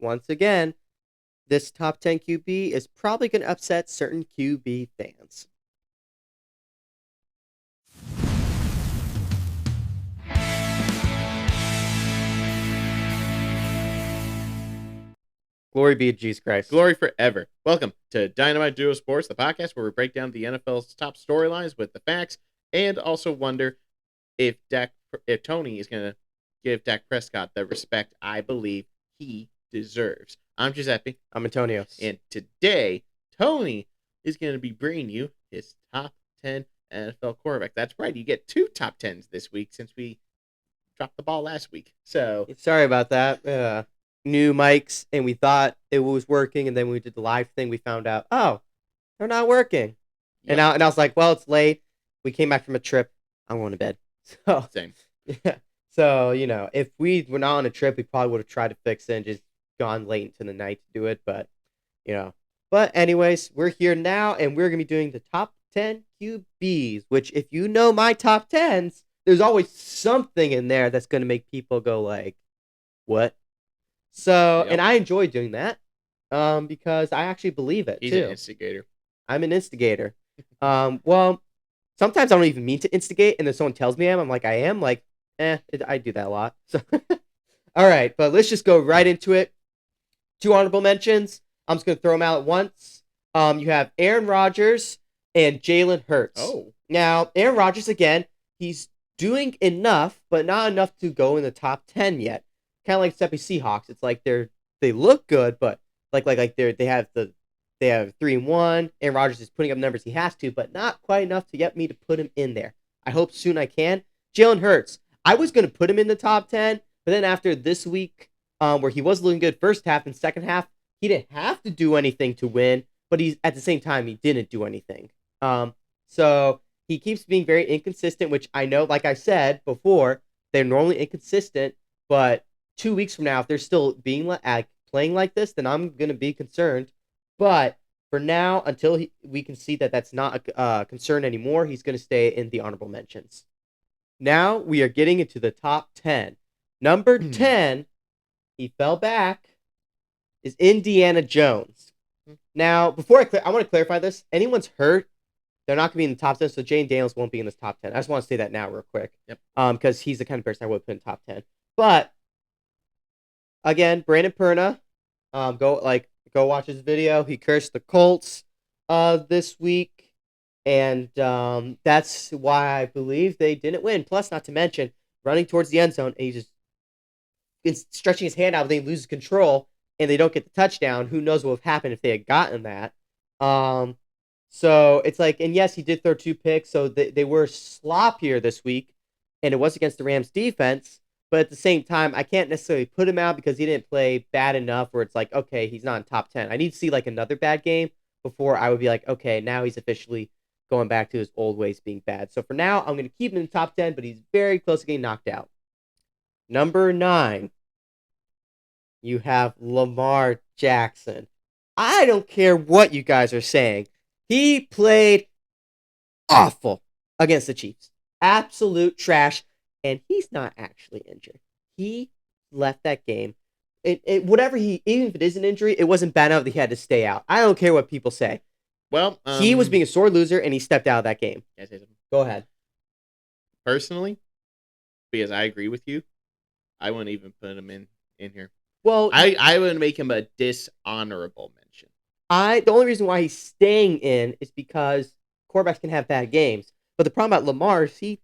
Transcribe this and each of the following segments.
once again, this top 10 QB is probably going to upset certain QB fans. Glory be to Jesus Christ. Glory forever. Welcome to Dynamite Duo Sports, the podcast where we break down the NFL's top storylines with the facts and also wonder if Tony is going to give Dak Prescott the respect I believe he deserves. I'm Giuseppe. I'm Antonio. And today, Tony is going to be bringing you his top 10 NFL quarterbacks. That's right. You get 2 top 10s this week since we dropped the ball last week. So sorry about that. New mics, and we thought it was working, and then when we did the live thing, we found out, oh, they're not working. Yep. And I was like, well, it's late. We came back from a trip. I'm going to bed. So same. Yeah. So, if we were not on a trip, we probably would have tried to fix it and just gone late into the night to do it. But, But anyways, we're here now, and we're going to be doing the top 10 QBs, which if you know my top 10s, there's always something in there that's going to make people go like, what? So, Yep. And I enjoy doing that because I actually believe it, He's too. An instigator. I'm an instigator. Well, sometimes I don't even mean to instigate, and then someone tells me I'm like, I am. Like, I do that a lot. So, all right, but let's just go right into it. 2 honorable mentions. I'm just going to throw them out at once. You have Aaron Rodgers and Jalen Hurts. Oh. Now, Aaron Rodgers, again, he's doing enough, but not enough to go in the top 10 yet. Kind of like Steppy Seahawks. It's like they look good, but they have 3-1. Aaron Rodgers is putting up numbers he has to, but not quite enough to get me to put him in there. I hope soon I can. Jalen Hurts. I was going to put him in the top 10, but then after this week, where he was looking good first half and second half, he didn't have to do anything to win, but he's at the same time he didn't do anything. So he keeps being very inconsistent, which I know, like I said before, they're normally inconsistent, but 2 weeks from now, if they're still being playing like this, then I'm going to be concerned. But for now, until we can see that that's not a concern anymore, he's going to stay in the honorable mentions. Now we are getting into the top 10. Number 10, he fell back, is Indiana Jones. Now, before I want to clarify this. Anyone's hurt, they're not going to be in the top 10, so Jane Daniels won't be in this top 10. I just want to say that now real quick. Yep. Because he's the kind of person I would put in top 10. But again, Brandon Perna, go watch his video. He cursed the Colts this week, and that's why I believe they didn't win. Plus, not to mention, running towards the end zone, and he just is stretching his hand out, but then he loses control, and they don't get the touchdown. Who knows what would have happened if they had gotten that? So it's like, and yes, he did throw 2 picks, so they were sloppier this week, and it was against the Rams defense. But at the same time, I can't necessarily put him out because he didn't play bad enough where it's like, okay, he's not in top 10. I need to see like another bad game before I would be like, okay, now he's officially going back to his old ways being bad. So for now, I'm going to keep him in the top 10, but he's very close to getting knocked out. Number 9, you have Lamar Jackson. I don't care what you guys are saying. He played awful against the Chiefs. Absolute trash. And he's not actually injured. He left that game. Even if it is an injury, it wasn't bad enough that he had to stay out. I don't care what people say. Well, he was being a sore loser, and he stepped out of that game. Can I say something? Go ahead. Personally, because I agree with you, I wouldn't even put him in here. Well, I would make him a dishonorable mention. The only reason why he's staying in is because quarterbacks can have bad games. But the problem about Lamar is he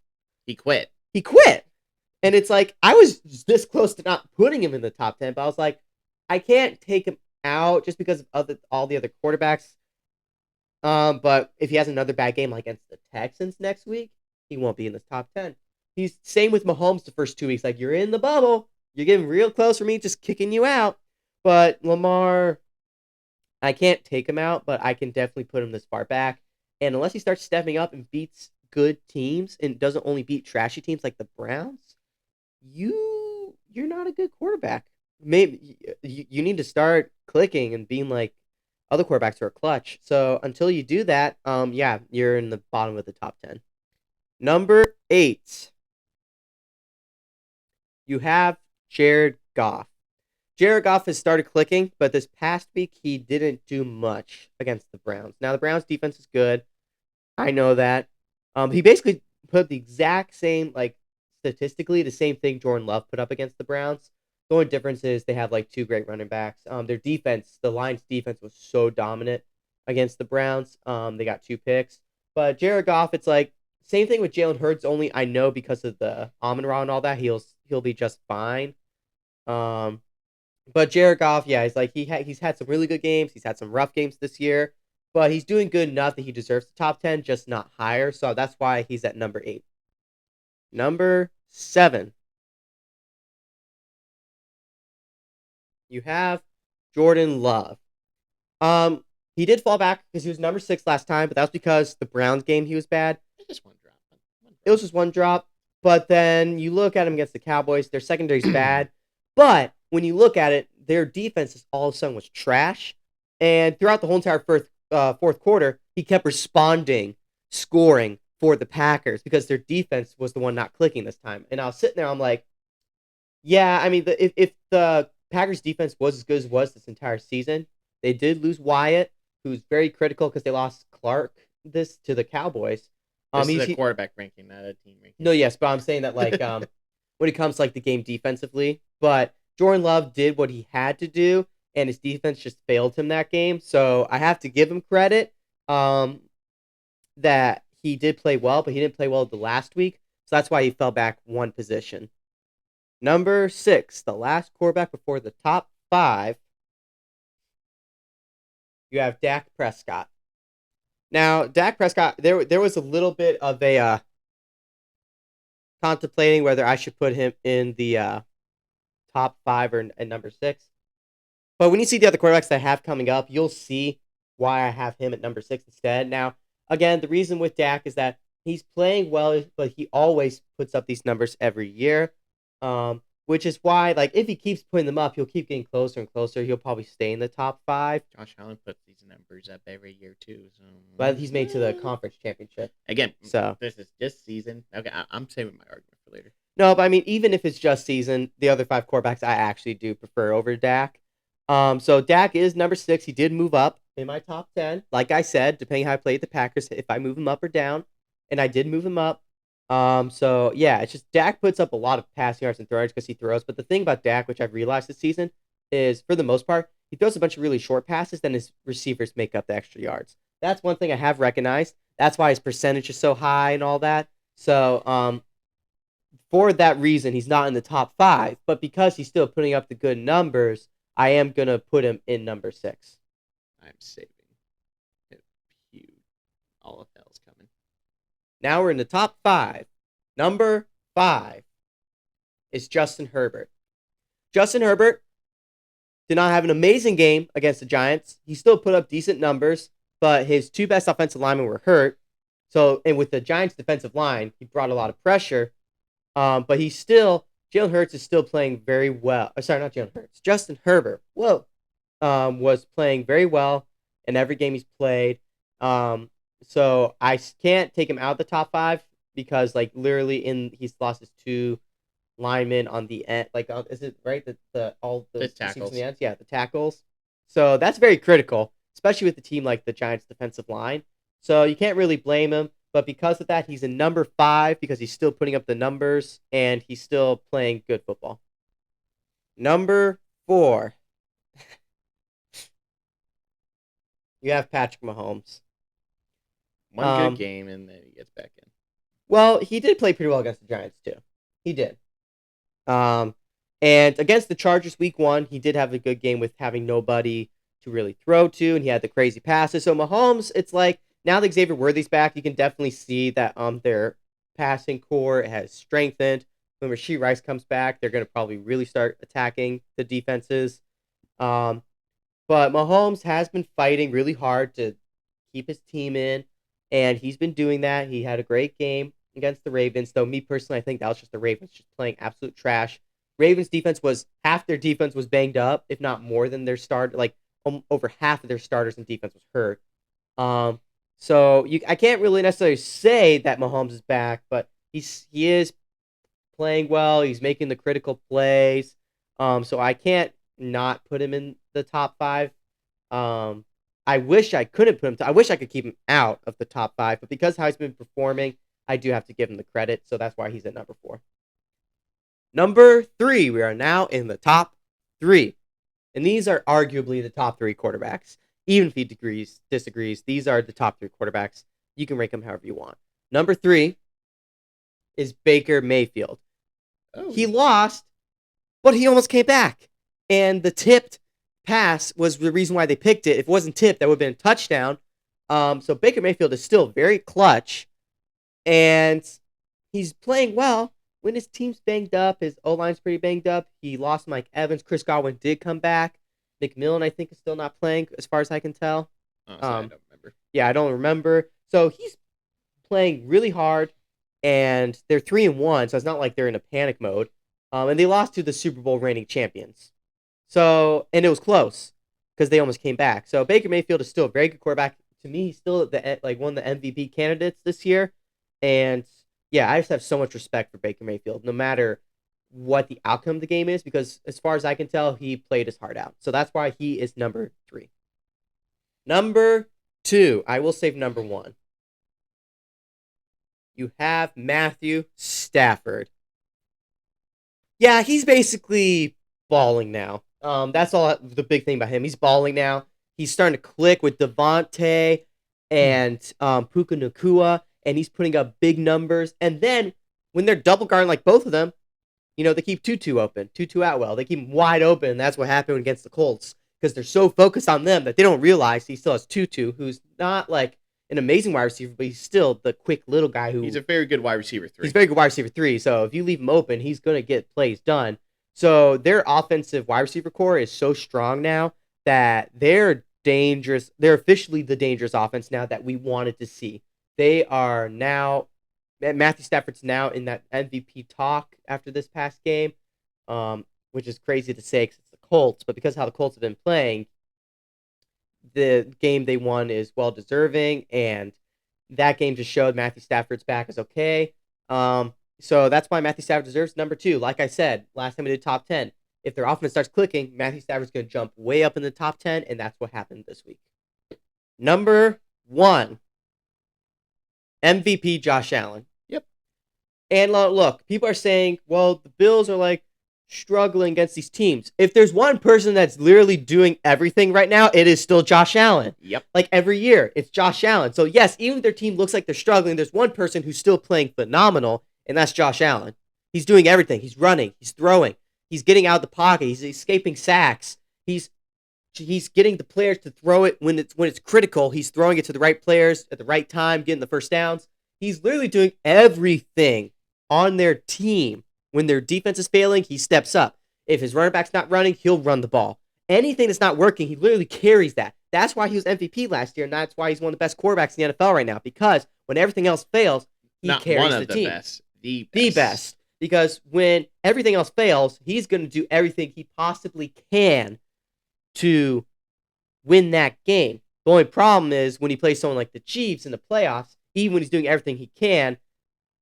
quit. He quit. And it's like, I was this close to not putting him in the top 10, but I was like, I can't take him out just because of all the other quarterbacks. But if he has another bad game like against the Texans next week, he won't be in this top 10. He's same with Mahomes the first 2 weeks. Like, you're in the bubble. You're getting real close for me just kicking you out. But Lamar, I can't take him out, but I can definitely put him this far back. And unless he starts stepping up and beats good teams and doesn't only beat trashy teams like the Browns, you're not a good quarterback. Maybe you need to start clicking and being like other quarterbacks who are clutch. So until you do that, you're in the bottom of the top 10. Number 8, you have Jared Goff. Jared Goff has started clicking, but this past week he didn't do much against the Browns. Now the Browns defense is good. I know that. He basically put the exact same, like statistically, the same thing Jordan Love put up against the Browns. The only difference is they have like two great running backs. Their defense, the Lions' defense, was so dominant against the Browns. They got 2 picks, but Jared Goff, it's like same thing with Jalen Hurts. Only I know because of the Amon Ra and all that, he'll be just fine. Um, but Jared Goff, yeah, he's like he's had some really good games. He's had some rough games this year, but he's doing good enough that he deserves the top 10, just not higher. So that's why he's at number 8. Number 7, you have Jordan Love. He did fall back because he was number 6 last time, but that was because the Browns game he was bad. Just one drop. It was just one drop. But then you look at him against the Cowboys, their secondary's bad. But when you look at it, their defense all of a sudden was trash. And throughout the whole entire fourth quarter, he kept responding, scoring for the Packers because their defense was the one not clicking this time. And I was sitting there, I'm like, yeah, I mean, if the Packers defense was as good as it was this entire season, they did lose Wyatt, who's very critical because they lost Clark this to the Cowboys. This is a quarterback ranking, not a team ranking. No, yes, but I'm saying that like when it comes to like the game defensively, but Jordan Love did what he had to do, and his defense just failed him that game. So I have to give him credit that he did play well, but he didn't play well the last week, so that's why he fell back one position. Number 6, the last quarterback before the top 5. You have Dak Prescott. Now, Dak Prescott, there was a little bit of a contemplating whether I should put him in the top 5 or at number 6. But when you see the other quarterbacks that I have coming up, you'll see why I have him at number 6 instead. Now, again, the reason with Dak is that he's playing well, but he always puts up these numbers every year. Which is why, like, if he keeps putting them up, he'll keep getting closer and closer. He'll probably stay in the top 5. Josh Allen puts these numbers up every year too. So, but he's made to the conference championship again. So this is just season. Okay, I'm saving my argument for later. No, but I mean, even if it's just season, the other 5 quarterbacks I actually do prefer over Dak. So Dak is number 6. He did move up in my top 10. Like I said, depending how I played the Packers, if I move him up or down, and I did move him up. So yeah, it's just Dak puts up a lot of passing yards and throw yards because he throws. But the thing about Dak, which I've realized this season, is for the most part, he throws a bunch of really short passes, then his receivers make up the extra yards. That's one thing I have recognized. That's why his percentage is so high and all that. So, for that reason, he's not in the top 5. But because he's still putting up the good numbers, I am gonna put him in number 6. I'm saving. Huge. All of hell's coming. Now we're in the top 5. Number 5 is Justin Herbert. Justin Herbert did not have an amazing game against the Giants. He still put up decent numbers, but his 2 best offensive linemen were hurt. So, and with the Giants' defensive line, he brought a lot of pressure. But Jalen Hurts is still playing very well. Sorry, not Jalen Hurts. Justin Herbert. Was playing very well in every game he's played. So I can't take him out of the top 5 because, like, literally he's lost his 2 linemen on the end. Like, is it right that the tackles? In the ends? Yeah, the tackles. So that's very critical, especially with the team like the Giants' defensive line. So you can't really blame him. But because of that, he's in number 5 because he's still putting up the numbers and he's still playing good football. Number 4. You have Patrick Mahomes. One good game, and then he gets back in. Well, he did play pretty well against the Giants, too. He did. And against the Chargers week 1, he did have a good game with having nobody to really throw to, and he had the crazy passes. So Mahomes, it's like, now that Xavier Worthy's back, you can definitely see that their passing core has strengthened. When Rashee Rice comes back, they're going to probably really start attacking the defenses. But Mahomes has been fighting really hard to keep his team in, and he's been doing that. He had a great game against the Ravens, though me personally, I think that was just the Ravens just playing absolute trash. Ravens defense half their defense was banged up, if not more than their start. Like, over half of their starters in defense was hurt. So I can't really necessarily say that Mahomes is back, but he is playing well. He's making the critical plays. So I can't not put him in the top 5. I wish I couldn't put him. I wish I could keep him out of the top 5, but because how he's been performing, I do have to give him the credit. So that's why he's at number 4. Number 3, we are now in the top 3, and these are arguably the top 3 quarterbacks. Even if he disagrees, these are the top 3 quarterbacks. You can rank them however you want. Number 3 is Baker Mayfield. Oh. He lost, but he almost came back. And the tipped pass was the reason why they picked it. If it wasn't tipped, that would have been a touchdown. So Baker Mayfield is still very clutch, and he's playing well. When his team's banged up, his O-line's pretty banged up. He lost Mike Evans. Chris Godwin did come back. McMillan, I think, is still not playing, as far as I can tell. Honestly, I don't remember. Yeah, I don't remember. So he's playing really hard, and they're 3-1, so it's not like they're in a panic mode. And they lost to the Super Bowl reigning champions. So, and it was close because they almost came back. So Baker Mayfield is still a very good quarterback. To me, he's still one of the MVP candidates this year. And yeah, I just have so much respect for Baker Mayfield, no matter what the outcome of the game is, because as far as I can tell, he played his heart out. So that's why he is number 3. Number 2, I will save number 1. You have Matthew Stafford. Yeah, he's basically balling now. That's all the big thing about him. He's balling now. He's starting to click with Devontae and Puka Nacua, and he's putting up big numbers. And then when they're double guarding like both of them, they keep Tutu open, Tutu Atwell. They keep him wide open, and that's what happened against the Colts because they're so focused on them that they don't realize he still has Tutu, who's not like an amazing wide receiver, but he's still the quick little guy who... He's a very good wide receiver 3. He's a very good wide receiver 3, so if you leave him open, he's going to get plays done. So their offensive wide receiver core is so strong now that they're dangerous. They're officially the dangerous offense now that we wanted to see. They are now... Matthew Stafford's now in that MVP talk after this past game, which is crazy to say because it's the Colts, but because of how the Colts have been playing, the game they won is well-deserving, and that game just showed Matthew Stafford's back is okay. So that's why Matthew Stafford deserves number 2. Like I said, last time we did top 10, if their offense starts clicking, Matthew Stafford's going to jump way up in the top 10, and that's what happened this week. Number 1, MVP Josh Allen. Yep. And look, people are saying, well, the Bills are like struggling against these teams. If there's one person that's literally doing everything right now, it is still Josh Allen. Yep. Like every year, it's Josh Allen. So yes, even if their team looks like they're struggling, there's one person who's still playing phenomenal, and that's Josh Allen. He's doing everything. He's running. He's throwing. He's getting out of the pocket. He's escaping sacks. He's getting the players to throw it when it's critical. He's throwing it to the right players at the right time, getting the first downs. He's literally doing everything on their team. When their defense is failing, he steps up. If his running back's not running, he'll run the ball. Anything that's not working, he literally carries that. That's why he was MVP last year, and that's why he's one of the best quarterbacks in the NFL right now, because when everything else fails, he carries the team. Best. The best. Because when everything else fails, he's going to do everything he possibly can to win that game. The only problem is when he plays someone like the Chiefs in the playoffs, even when he's doing everything he can,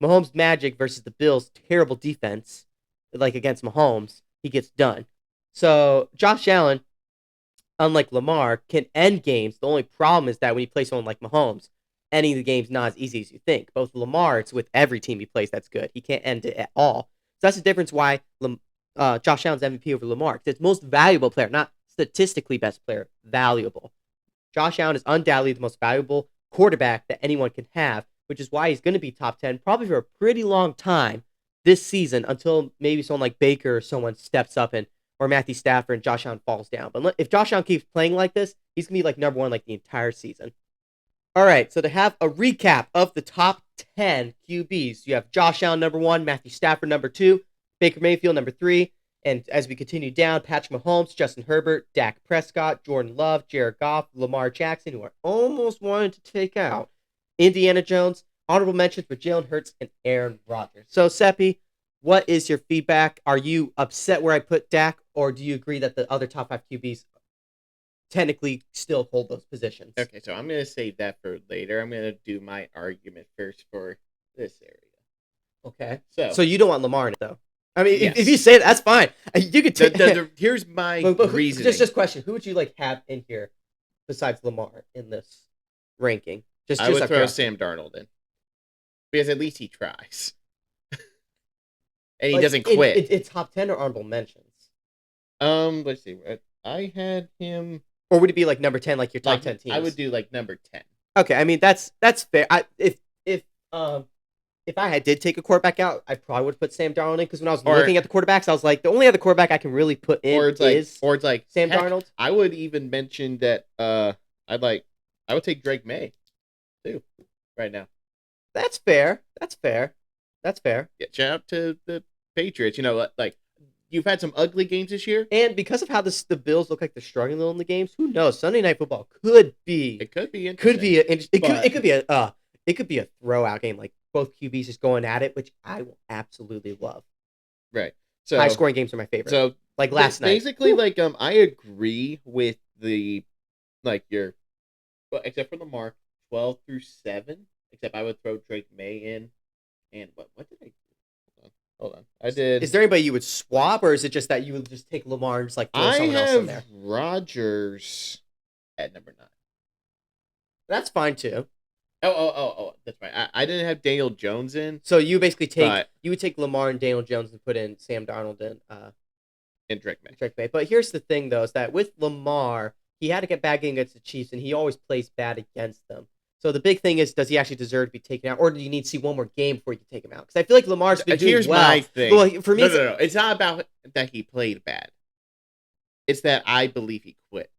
Mahomes' magic versus the Bills' terrible defense, like against Mahomes, he gets done. So Josh Allen, unlike Lamar, can end games. The only problem is that when you play someone like Mahomes, ending the game's not as easy as you think. Both Lamar, it's with every team he plays that's good. He can't end it at all. So that's the difference why Josh Allen's MVP over Lamar. Because it's most valuable player, not statistically best player, valuable. Josh Allen is undoubtedly the most valuable quarterback that anyone can have, which is why he's going to be top 10 probably for a pretty long time this season until maybe someone like Baker or someone steps up or Matthew Stafford and Josh Allen falls down. But if Josh Allen keeps playing like this, he's going to be like number 1 like the entire season. All right, so to have a recap of the top 10 QBs, you have Josh Allen number 1, Matthew Stafford number 2, Baker Mayfield number 3, and as we continue down, Patrick Mahomes, Justin Herbert, Dak Prescott, Jordan Love, Jared Goff, Lamar Jackson, who are almost wanted to take out, Indiana Jones, honorable mentions for Jalen Hurts and Aaron Rodgers. So, Seppi, what is your feedback? Are you upset where I put Dak, or do you agree that the other top 5 QBs technically still hold those positions? Okay, so I'm going to save that for later. I'm going to do my argument first for this area. Okay. So you don't want Lamar in it, though. I mean, Yes. if you say that, that's fine. You could take. Here's my reasoning. Just question: who would you like have in here besides Lamar in this ranking? I would throw Sam Darnold in because at least he tries, and he doesn't quit. It's top 10 or honorable mentions. Let's see. I had him, or would it be like number 10, like your top 10 teams? I would do like number 10. Okay, I mean that's fair. If I did take a quarterback out, I probably would put Sam Darnold in because when I was looking at the quarterbacks, I was like, the only other quarterback I can really put in is Sam Darnold. I would even mention that I would take Drake May too right now. That's fair. Yeah, shout out to the Patriots. You know, like you've had some ugly games this year, and because of how the Bills look like they're struggling a little in the games, who knows? Sunday Night Football could be. It could be interesting. It could be a throwout game, like both QBs just going at it, which I will absolutely love. Right. So high scoring games are my favorite. So like last night, basically, I agree with the except for Lamar 12-7. Except I would throw Drake May in, and what did I do? Hold on. I did. Is there anybody you would swap, or is it just that you would just take Lamar and just like throw someone else in there? I have Rodgers at number 9. That's fine too. Oh, that's right. I didn't have Daniel Jones in. So you basically you would take Lamar and Daniel Jones and put in Sam Darnold and Drake May. But here's the thing though, is that with Lamar, he had to get bad game against the Chiefs, and he always plays bad against them. So the big thing is, does he actually deserve to be taken out, or do you need to see one more game before you can take him out? Because I feel like Lamar's been doing well. Here's my thing. Well, for me, no. It's not about that he played bad. It's that I believe he quit.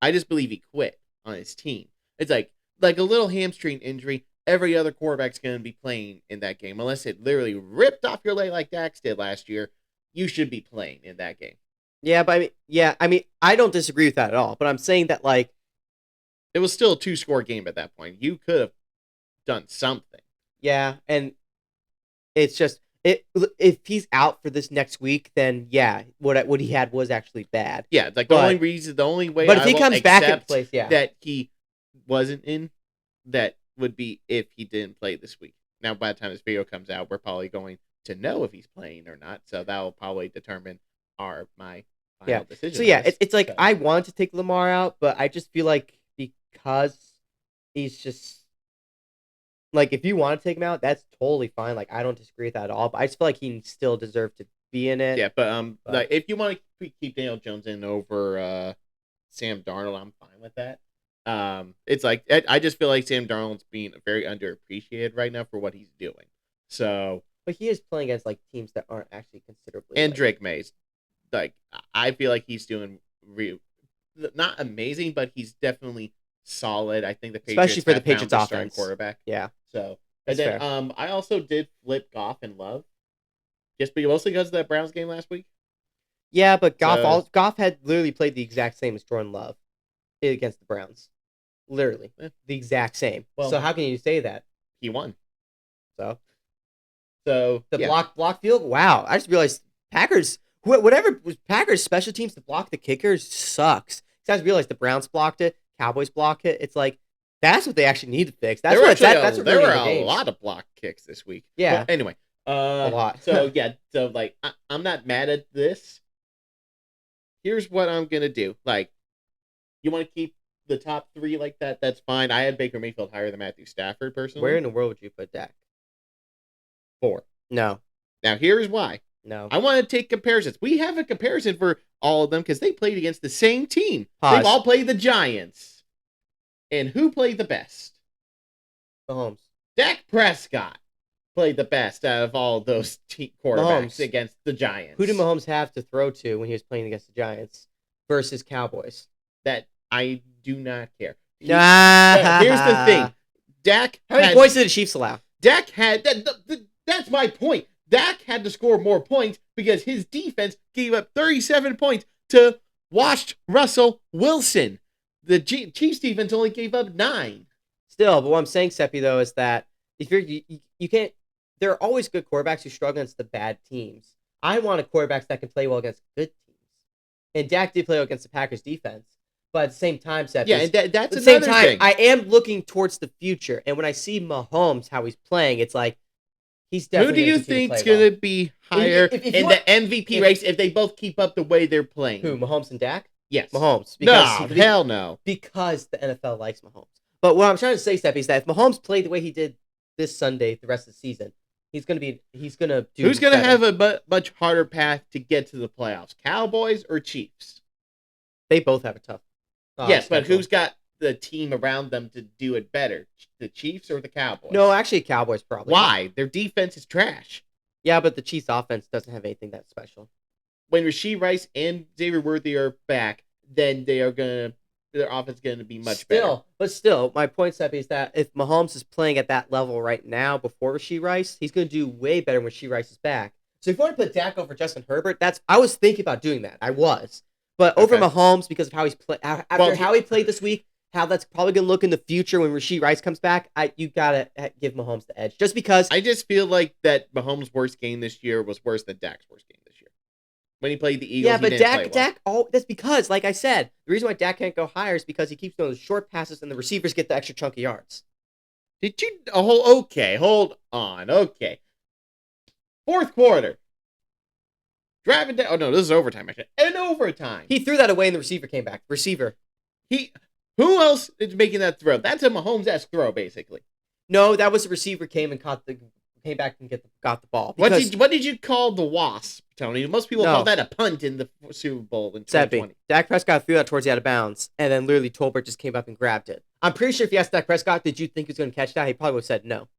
I just believe he quit on his team. It's like a little hamstring injury. Every other quarterback's going to be playing in that game. Unless it literally ripped off your leg like Dax did last year, you should be playing in that game. Yeah, but I mean, I don't disagree with that at all. But I'm saying that, like, it was still a 2-score game at that point. You could have done something. Yeah, and it's just if he's out for this next week, then yeah, what he had was actually bad. Yeah, like the only way. But if he comes back in place, that he wasn't in, that would be if he didn't play this week. Now, by the time this video comes out, we're probably going to know if he's playing or not. So that will probably determine my final decision. So yeah, it's like I want to take Lamar out, but I just feel like because he's just like, if you want to take him out, that's totally fine. Like, I don't disagree with that at all. But I just feel like he still deserves to be in it. Yeah, but like if you want to keep Daniel Jones in over Sam Darnold, I'm fine with that. It's like I just feel like Sam Darnold's being very underappreciated right now for what he's doing. So, but he is playing against like teams that aren't actually considerably. And Drake Mays, like I feel like he's doing not amazing, but he's definitely solid. I think the Patriots, especially for the Patriots offense, quarterback. Yeah. So, and then fair. I also did flip Goff and Love, just mostly because of that Browns game last week. Yeah, but Goff had literally played the exact same as Jordan Love against the Browns, literally the exact same. Well, so how can you say that he won? So the block field. Wow, I just realized Packers. Whatever was Packers special teams to block the kickers sucks. I just realized the Browns blocked it. Cowboys block it. It's like that's what they actually need to fix. There were a lot of block kicks this week. Yeah. Well, anyway, a lot. So yeah. So like, I'm not mad at this. Here's what I'm gonna do. Like, you want to keep the top 3 like that? That's fine. I had Baker Mayfield higher than Matthew Stafford personally. Where in the world would you put Dak? 4. No. Now here's why. No. I want to take comparisons. We have a comparison for all of them because they played against the same team. Pause. They've all played the Giants. And who played the best? Mahomes. Dak Prescott played the best out of all those quarterbacks against the Giants. Who did Mahomes have to throw to when he was playing against the Giants versus Cowboys? That I do not care. Here's the thing. How many points did the Chiefs allow? Dak had that's my point. Dak had to score more points because his defense gave up 37 points to washed Russell Wilson. The Chiefs defense only gave up 9. Still, but what I'm saying, Seppi, though, is that if you can't, there are always good quarterbacks who struggle against the bad teams. I want quarterbacks that can play well against good teams. And Dak did play well against the Packers defense. But at the same time, Seppi, that's at the same time, I am looking towards the future. And when I see Mahomes, how he's playing, it's like, He's Who definitely do going to you continue to think's play well. going to be higher If in you the want, MVP race if they both keep up the way they're playing? who, Mahomes and Dak? Yes. Mahomes. No, hell no. Because the NFL likes Mahomes. But what I'm trying to say, Stephanie, is that if Mahomes played the way he did this Sunday, the rest of the season, he's going to do Who's going to better. have a much harder path to get to the playoffs? Cowboys or Chiefs? They both have a tough yes, schedule. but who's got the team around them to do it better? The Chiefs or the Cowboys? No, actually, Cowboys probably. Why? Their defense is trash. Yeah, but the Chiefs' offense doesn't have anything that special. When Rashee Rice and Xavier Worthy are back, then their offense is going to be much better. But still, my point, Seppi, is that if Mahomes is playing at that level right now before Rashee Rice, he's going to do way better when Rashee Rice is back. So if you want to put Dak over Justin Herbert, I was thinking about doing that. I was. But over Mahomes, because of how he's how he played this week, how that's probably going to look in the future when Rashee Rice comes back, you got to give Mahomes the edge. Just because. I just feel like that Mahomes' worst game this year was worse than Dak's worst game this year. When he played the Eagles, he didn't play well. That's because, like I said, the reason why Dak can't go higher is because he keeps doing those short passes and the receivers get the extra chunk of yards. Did you? Oh, okay, hold on. Okay. Fourth quarter. Driving down. Oh, no, this is overtime, actually. In overtime. He threw that away and the receiver came back. Receiver. Who else is making that throw? That's a Mahomes-esque throw, basically. No, that was the receiver came back and got the ball. What did you call the wasp, Tony? Most people call that a punt in the Super Bowl in 2020. Dak Prescott threw that towards the out of bounds, and then literally Tolbert just came up and grabbed it. I'm pretty sure if you asked Dak Prescott, did you think he was going to catch that? He probably would have said no.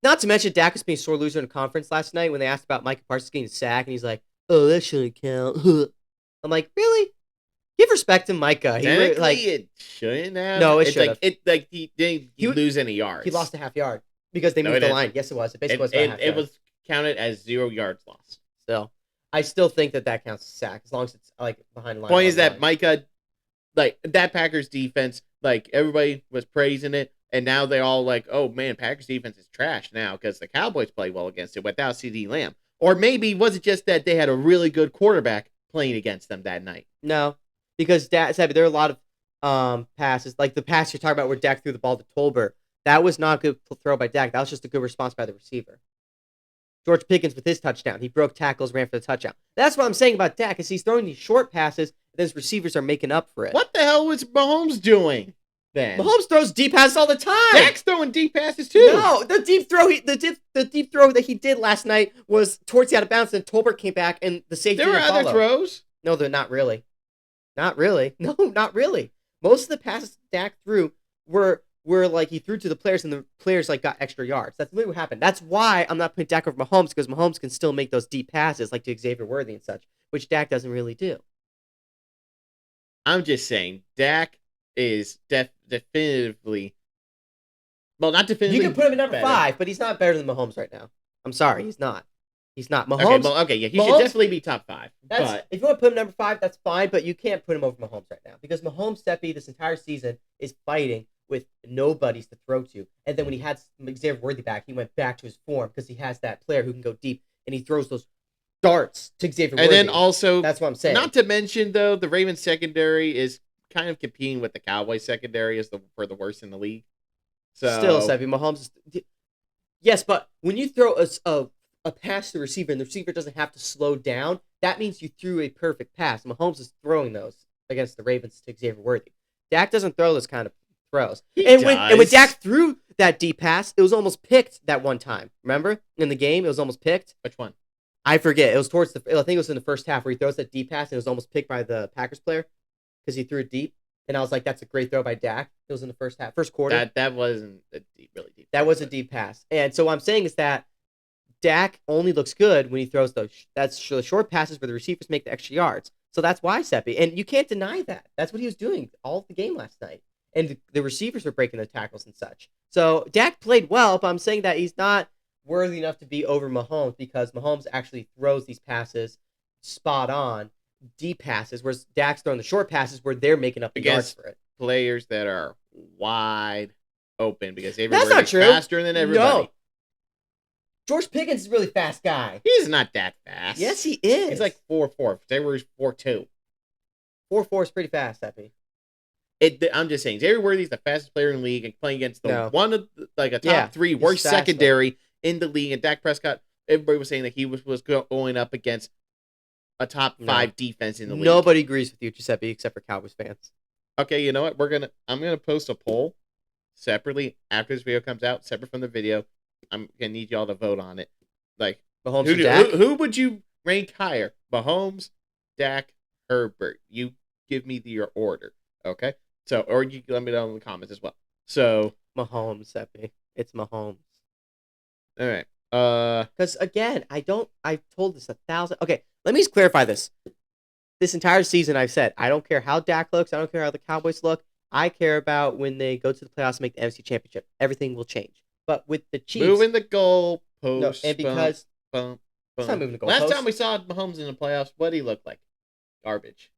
Not to mention, Dak was being sore loser in a conference last night when they asked about Micah Parsons getting a sack, and he's like, "Oh, that shouldn't count." I'm like, really? Give respect to Micah. It shouldn't have. No, it should have. He didn't lose any yards. He lost a half yard because they moved the line. Yes, it was. It basically was a half yard. It was counted as 0 yards lost. Still, I still think that counts as a sack as long as it's behind the line. Point is that Micah, that Packers defense, everybody was praising it, and now they all oh man, Packers defense is trash now because the Cowboys play well against it without CD Lamb. Or maybe was it just that they had a really good quarterback playing against them that night? No, because there are a lot of passes, like the pass you're talking about where Dak threw the ball to Tolbert. That was not a good throw by Dak. That was just a good response by the receiver. George Pickens with his touchdown. He broke tackles, ran for the touchdown. That's what I'm saying about Dak, is he's throwing these short passes, and his receivers are making up for it. What the hell was Mahomes doing then? Mahomes throws deep passes all the time. Dak's throwing deep passes too. No, the deep throw that he did last night was towards the out of bounds, and Tolbert came back, and the safety There were didn't other follow. throws. No, they're not really. Not really. No, not really. Most of the passes Dak threw were he threw to the players, and the players got extra yards. That's literally what happened. That's why I'm not putting Dak over Mahomes, because Mahomes can still make those deep passes like to Xavier Worthy and such, which Dak doesn't really do. I'm just saying, Dak is definitively, well, not definitively. You can put him at number better. 5, but he's not better than Mahomes right now. I'm sorry, he's not. He's not. Mahomes. Yeah, he should definitely be top 5. But if you want to put him number 5, that's fine, but you can't put him over Mahomes right now, because Mahomes, Seppi, this entire season is fighting with nobodies to throw to. And then when he had Xavier Worthy back, he went back to his form because he has that player who can go deep, and he throws those darts to Xavier Worthy. And then also, that's what I'm saying. Not to mention, though, the Ravens secondary is kind of competing with the Cowboys secondary for the worst in the league. So still, Seppi, Mahomes is... Yes, but when you throw a pass to the receiver and the receiver doesn't have to slow down, that means you threw a perfect pass. Mahomes is throwing those against the Ravens to Xavier Worthy. Dak doesn't throw those kind of throws. And when Dak threw that deep pass, it was almost picked that one time. Remember? In the game, it was almost picked. Which one? I forget. It was I think it was in the first half where he throws that deep pass and it was almost picked by the Packers player because he threw it deep. And I was like, that's a great throw by Dak. It was in the first quarter. That wasn't a really deep. That was a deep pass. And so what I'm saying is that Dak only looks good when he throws the short passes where the receivers make the extra yards. So that's why, Seppi. And you can't deny that. That's what he was doing all of the game last night. And the receivers were breaking the tackles and such. So Dak played well, but I'm saying that he's not worthy enough to be over Mahomes because Mahomes actually throws these passes spot on, deep passes, whereas Dak's throwing the short passes where they're making up the yards for it. Players that are wide open because that's not true. Faster than everybody. No. George Pickens is a really fast guy. He's not that fast. Yes, he is. He's like 4.4. Xavier's 4.2. 4.4 is pretty fast, Seppi. I'm just saying, Xavier Worthy's the fastest player in the league and playing against one of a top 3 worst secondary in the league. And Dak Prescott, everybody was saying that he was going up against a top 5 defense in the league. Nobody agrees with you, Giuseppe, except for Cowboys fans. Okay, you know what? I'm gonna post a poll separately after this video comes out, separate from the video. I'm gonna need y'all to vote on it. Like, Mahomes or Dak? who would you rank higher? Mahomes, Dak, Herbert. You give me your order, okay? So, or you can let me know in the comments as well. So, Mahomes, Giuseppe. It's Mahomes. All right. Because again, I've told this 1,000. Okay, let me just clarify this. This entire season, I've said I don't care how Dak looks. I don't care how the Cowboys look. I care about when they go to the playoffs and make the NFC Championship. Everything will change. But with the Chiefs, moving the goal post. No, and because it's not moving the goal last post. time we saw Mahomes in the playoffs, what did he look like? Garbage.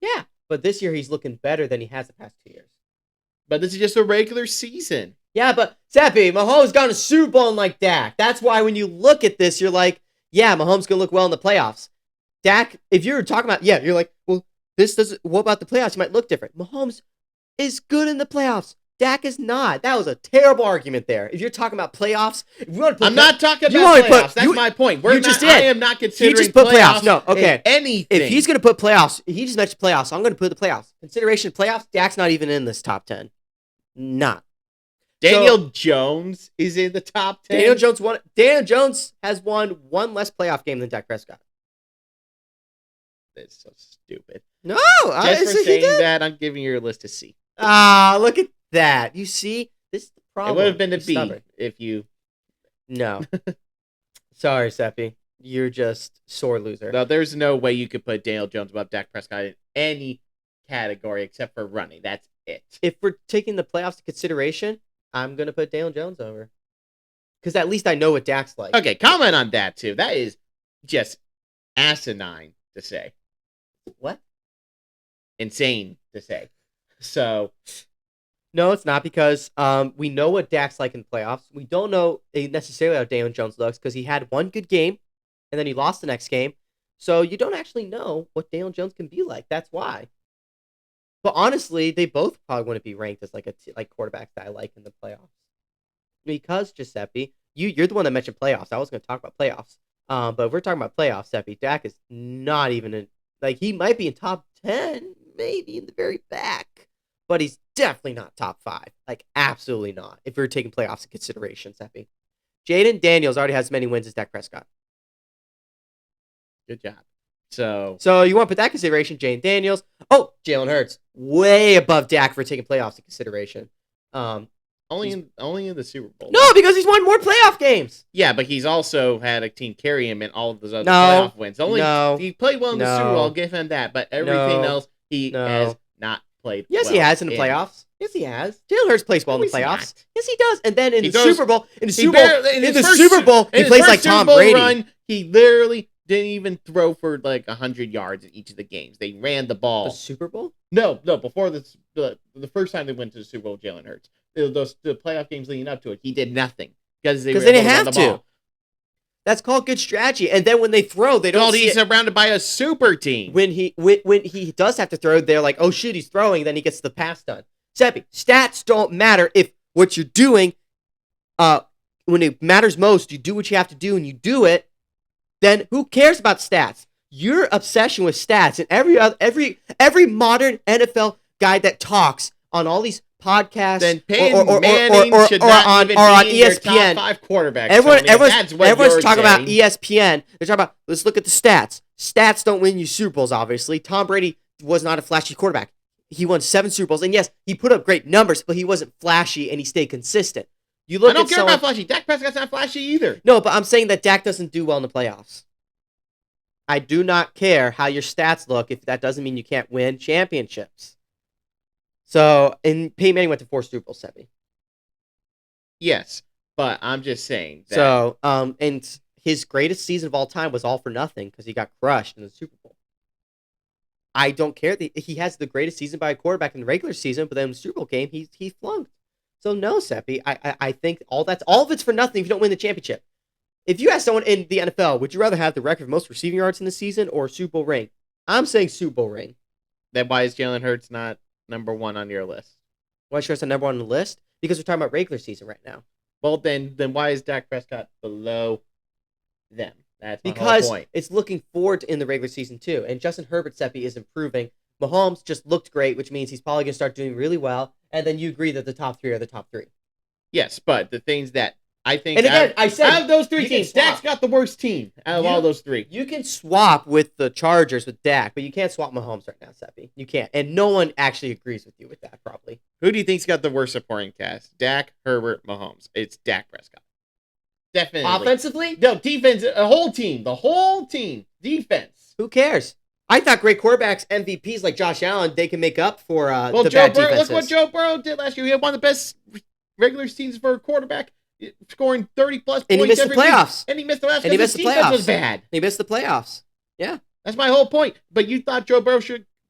Yeah, but this year he's looking better than he has the past 2 years. But this is just a regular season. Yeah, but Seppi, Mahomes got a Super Bowl like Dak. That's why when you look at this, you're like, yeah, Mahomes gonna look well in the playoffs. Dak, if you're talking about, yeah, you're like, well, this doesn't. What about the playoffs? You might look different. Mahomes is good in the playoffs. Dak is not. That was a terrible argument there. If you're talking about playoffs, if you want to put I'm not talking about playoffs. That's my point. I am not considering he just put playoffs. No, okay. Anything. If he's going to put playoffs, he just mentioned playoffs. So I'm going to put the playoffs. Consideration playoffs, Dak's not even in this top 10. Not. Daniel Jones is in the top 10. Daniel Jones has won one less playoff game than Dak Prescott. That's so stupid. No, just for saying that, I'm giving your list a C. Ah, look at that. You see, this is the problem. It would have been a B stubborn. if you. No. Sorry, Seppi. You're just sore loser. No, there's no way you could put Daniel Jones above Dak Prescott in any category except for running. That's it. If we're taking the playoffs into consideration, I'm going to put Daniel Jones over. Because at least I know what Dak's like. Okay, comment on that, too. That is just asinine to say. What? Insane to say. So. No, it's not, because we know what Dak's like in the playoffs. We don't know necessarily how Daniel Jones looks because he had one good game and then he lost the next game. So you don't actually know what Daniel Jones can be like. That's why. But honestly, they both probably wouldn't be ranked as like quarterbacks that I like in the playoffs. Because, Giuseppe, you're the one that mentioned playoffs. I was going to talk about playoffs. But if we're talking about playoffs, Giuseppe, Dak is not even in, like, he might be in top 10, maybe in the very back. But he's definitely not top 5. Like, absolutely not. If we're taking playoffs into consideration, Giuseppe. Jaden Daniels already has as many wins as Dak Prescott. Good job. So you want to put that in consideration, Jaden Daniels. Oh, Jalen Hurts. Way above Dak for taking playoffs into consideration. Only in the Super Bowl. No, because he's won more playoff games. Yeah, but he's also had a team carry him in all of those other playoff wins. He played well in the Super Bowl. I'll give him that. But everything else, he has not played yes, well he has in the playoffs. Yes, he has. Jalen Hurts plays well in the playoffs. Not. Yes, he does. And then in the Super Bowl, he plays like Tom Brady. Run, he literally didn't even throw for like 100 yards in each of the games. They ran the ball. The Super Bowl? No. Before the first time they went to the Super Bowl, Jalen Hurts. The playoff games leading up to it, he did nothing because they didn't have to. That's called good strategy. And then when they throw, they don't. He's surrounded by a super team. When he does have to throw, they're like, "Oh shoot, he's throwing." Then he gets the pass done. Seppi, stats don't matter if what you're doing, when it matters most, you do what you have to do and you do it. Then who cares about stats? Your obsession with stats, and every modern NFL guy that talks on all these podcasts, then Peyton Manning should not even be on in ESPN. Your top 5 quarterbacks. Everyone's talking about ESPN. They're talking about, let's look at the stats. Stats don't win you Super Bowls, obviously. Tom Brady was not a flashy quarterback. He won 7 Super Bowls, and yes, he put up great numbers, but he wasn't flashy, and he stayed consistent. I don't care about flashy. Dak Prescott's not flashy either. No, but I'm saying that Dak doesn't do well in the playoffs. I do not care how your stats look if that doesn't mean you can't win championships. So, and Peyton Manning went to 4 Super Bowls, Seppi. Yes, but I'm just saying that. So, and his greatest season of all time was all for nothing because he got crushed in the Super Bowl. I don't care that he has the greatest season by a quarterback in the regular season, but then in the Super Bowl game, he flunked. So no, Seppi, I think all of it's for nothing if you don't win the championship. If you ask someone in the NFL, would you rather have the record of most receiving yards in the season or Super Bowl ring? I'm saying Super Bowl ring. Then why is Jalen Hurts not number 1 on your list? Why is Hurts not number 1 on the list? Because we're talking about regular season right now. Well, then why is Dak Prescott below them? That's my whole Because point. it's looking forward to in the regular season too. And Justin Herbert Seppi is improving. Mahomes just looked great, which means he's probably going to start doing really well. And then you agree that the top three are the top three. Yes, but the things that I think And again, I said out of those three you can teams, swap. Dak's got the worst team out of all those three. You can swap with the Chargers with Dak, but you can't swap Mahomes right now, Seppi. You can't. And no one actually agrees with you with that, probably. Who do you think's got the worst supporting cast? Dak, Herbert, Mahomes. It's Dak Prescott. Definitely. Offensively? No, defense, the whole team, defense. Who cares? I thought great quarterbacks, MVPs like Josh Allen, they can make up for well, the Joe bad Burrow, defenses. look what Joe Burrow did last year. He had one of the best regular seasons for a quarterback, scoring 30+ points and he missed the playoffs. And he missed the playoffs and he because missed his the defense playoffs. was bad. He missed the playoffs. Yeah. That's my whole point. But you thought Joe Burrow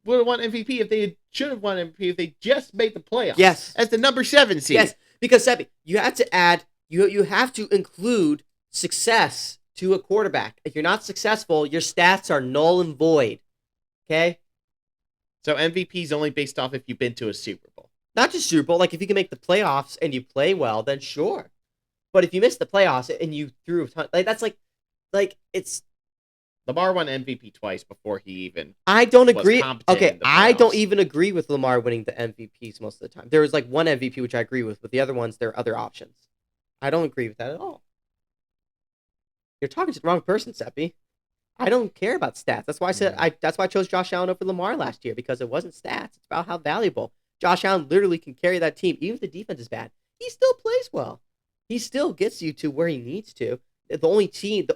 would have won MVP if they should have won MVP if they just made the playoffs. Yes. As the number 7 seed. Yes, because Seppi, you have to add, you have to include success to a quarterback. If you're not successful, your stats are null and void. Okay? So MVP is only based off if you've been to a Super Bowl. Not just Super Bowl. Like, if you can make the playoffs and you play well, then sure. But if you miss the playoffs and you threw a ton, like, that's like it's... Lamar won MVP twice before he even I don't agree. competent Okay, in the I don't playoffs. even agree with Lamar winning the MVPs most of the time. There was like one MVP which I agree with, but the other ones, there are other options. I don't agree with that at all. You're talking to the wrong person, Seppi. I don't care about stats. That's why I said that's why I chose Josh Allen over Lamar last year, because it wasn't stats. It's about how valuable. Josh Allen literally can carry that team, even if the defense is bad. He still plays well. He still gets you to where he needs to. The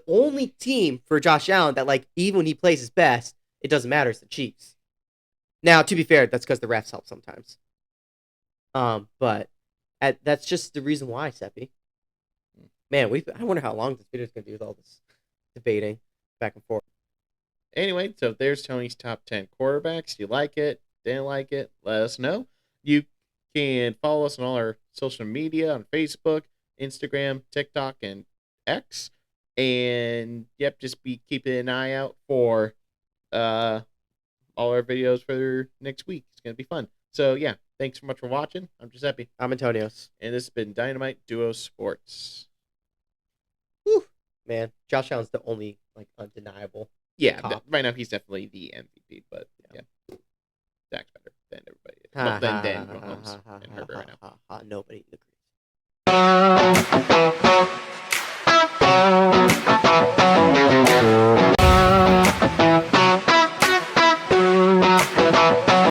only team for Josh Allen that, like, even when he plays his best, it doesn't matter, is the Chiefs. Now, to be fair, that's because the refs help sometimes. But that's just the reason why, Seppi. Man, I wonder how long this video is going to do with all this debating back and forth. Anyway, so there's Tony's top 10 quarterbacks. You like it? Didn't like it? Let us know. You can follow us on all our social media on Facebook, Instagram, TikTok, and X. And yep, just be keeping an eye out for all our videos for next week. It's gonna be fun. So yeah, thanks so much for watching. I'm Giuseppe. I'm Antonios. And this has been Dynamite Duo Sports. Whew. Man, Josh Allen's the only, like, undeniable. Yeah, right now he's definitely the MVP, but yeah. Dak's better than everybody. Than Mahomes and Herbert right now. Nobody agrees.